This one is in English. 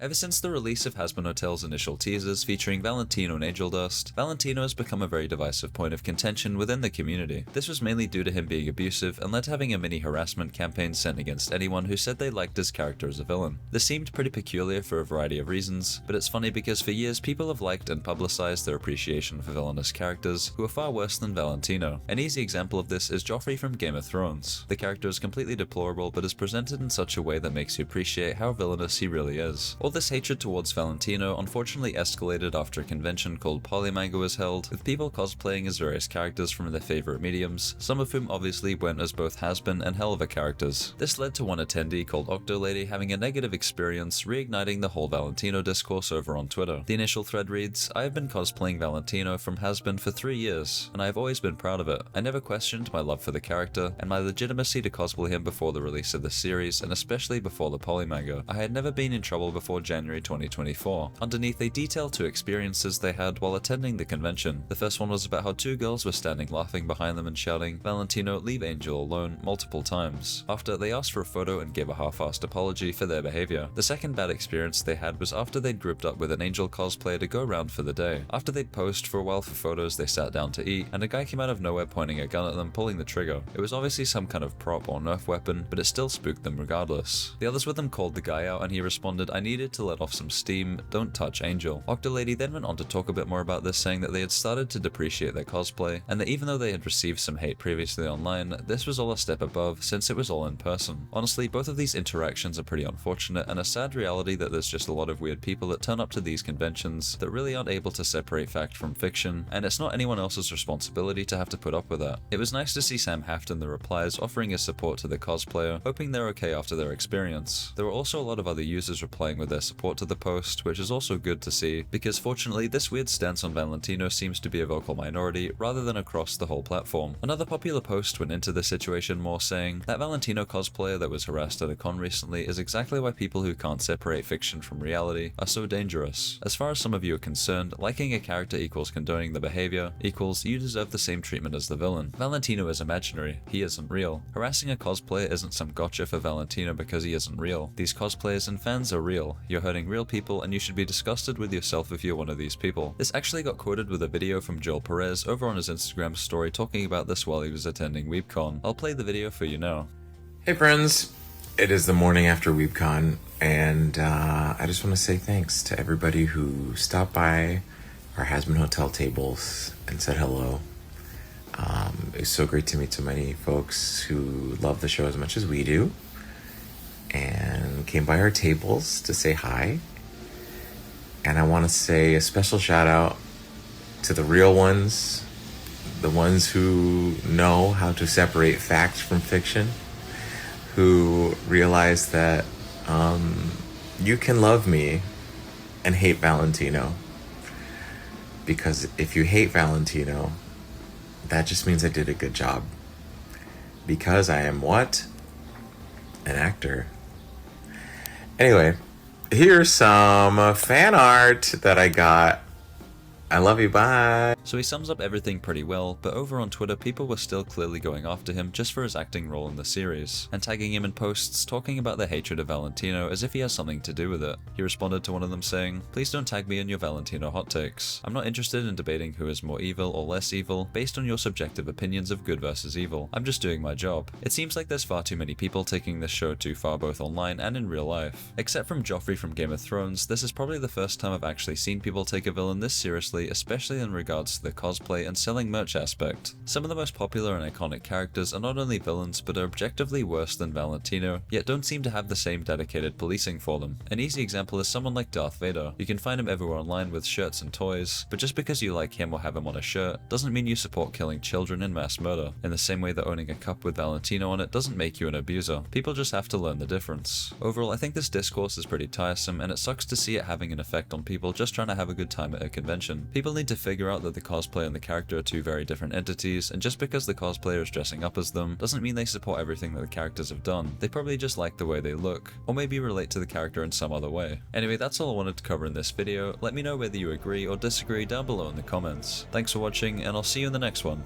Ever since the release of Hazbin Hotel's initial teasers featuring Valentino and Angel Dust, Valentino has become a very divisive point of contention within the community. This was mainly due to him being abusive and led to having a mini harassment campaign sent against anyone who said they liked his character as a villain. This seemed pretty peculiar for a variety of reasons, but it's funny because for years people have liked and publicized their appreciation for villainous characters who are far worse than Valentino. An easy example of this is Joffrey from Game of Thrones. The character is completely deplorable but is presented in such a way that makes you appreciate how villainous he really is. All this hatred towards Valentino unfortunately escalated after a convention called Polymanga was held, with people cosplaying as various characters from their favorite mediums, some of whom obviously went as both has-been and hell of a characters. This led to one attendee called Octolady having a negative experience, reigniting the whole Valentino discourse over on Twitter. The initial thread reads, "I have been cosplaying Valentino from has-been for 3 years, and I have always been proud of it. I never questioned my love for the character, and my legitimacy to cosplay him before the release of the series, and especially before the Polymanga. I had never been in trouble before January 2024. Underneath, they detail 2 experiences they had while attending the convention. The first one was about how 2 girls were standing laughing behind them and shouting, 'Valentino, leave Angel alone,' multiple times. After, they asked for a photo and gave a half-assed apology for their behavior. The second bad experience they had was after they'd grouped up with an Angel cosplayer to go around for the day. After they'd posed for a while for photos, they sat down to eat, and a guy came out of nowhere pointing a gun at them, pulling the trigger. It was obviously some kind of prop or nerf weapon, but it still spooked them regardless. The others with them called the guy out and he responded, 'I needed to let off some steam, don't touch Angel.' Octolady then went on to talk a bit more about this, saying that they had started to depreciate their cosplay, and that even though they had received some hate previously online, this was all a step above since it was all in person. Honestly, both of these interactions are pretty unfortunate and a sad reality that there's just a lot of weird people that turn up to these conventions that really aren't able to separate fact from fiction, and it's not anyone else's responsibility to have to put up with that. It was nice to see Sam Haft in the replies offering his support to the cosplayer, hoping they're okay after their experience. There were also a lot of other users replying with their support to the post, which is also good to see, because fortunately this weird stance on Valentino seems to be a vocal minority rather than across the whole platform. Another popular post went into the situation more, saying, "That Valentino cosplayer that was harassed at a con recently is exactly why people who can't separate fiction from reality are so dangerous. As far as some of you are concerned, liking a character equals condoning the behavior, equals you deserve the same treatment as the villain. Valentino is imaginary, he isn't real. Harassing a cosplayer isn't some gotcha for Valentino because he isn't real. These cosplayers and fans are real. You're hurting real people and you should be disgusted with yourself if you're one of these people." This actually got quoted with a video from Joel Perez over on his Instagram story talking about this while he was attending WeebCon. I'll play the video for you now. Hey friends, it is the morning after WeebCon, and I just want to say thanks to everybody who stopped by our Hazbin Hotel tables and said hello. It's so great to meet so many folks who love the show as much as we do and came by our tables to say hi. And I want to say a special shout out to the real ones, the ones who know how to separate fact from fiction, who realize that you can love me and hate Valentino. Because if you hate Valentino, that just means I did a good job. Because I am what? An actor. Anyway, here's some fan art that I got. I love you, bye. So he sums up everything pretty well, but over on Twitter people were still clearly going after him just for his acting role in the series, and tagging him in posts talking about their hatred of Valentino as if he has something to do with it. He responded to one of them saying, "Please don't tag me in your Valentino hot takes. I'm not interested in debating who is more evil or less evil based on your subjective opinions of good versus evil. I'm just doing my job." It seems like there's far too many people taking this show too far both online and in real life. Except from Joffrey from Game of Thrones, this is probably the first time I've actually seen people take a villain this seriously, especially in regards to the cosplay and selling merch aspect. Some of the most popular and iconic characters are not only villains but are objectively worse than Valentino, yet don't seem to have the same dedicated policing for them. An easy example is someone like Darth Vader. You can find him everywhere online with shirts and toys, but just because you like him or have him on a shirt doesn't mean you support killing children and mass murder. In the same way that owning a cup with Valentino on it doesn't make you an abuser. People just have to learn the difference. Overall, I think this discourse is pretty tiresome, and it sucks to see it having an effect on people just trying to have a good time at a convention. People need to figure out that the cosplayer and the character are 2 very different entities, and just because the cosplayer is dressing up as them doesn't mean they support everything that the characters have done. They probably just like the way they look, or maybe relate to the character in some other way. Anyway, that's all I wanted to cover in this video. Let me know whether you agree or disagree down below in the comments. Thanks for watching, and I'll see you in the next one.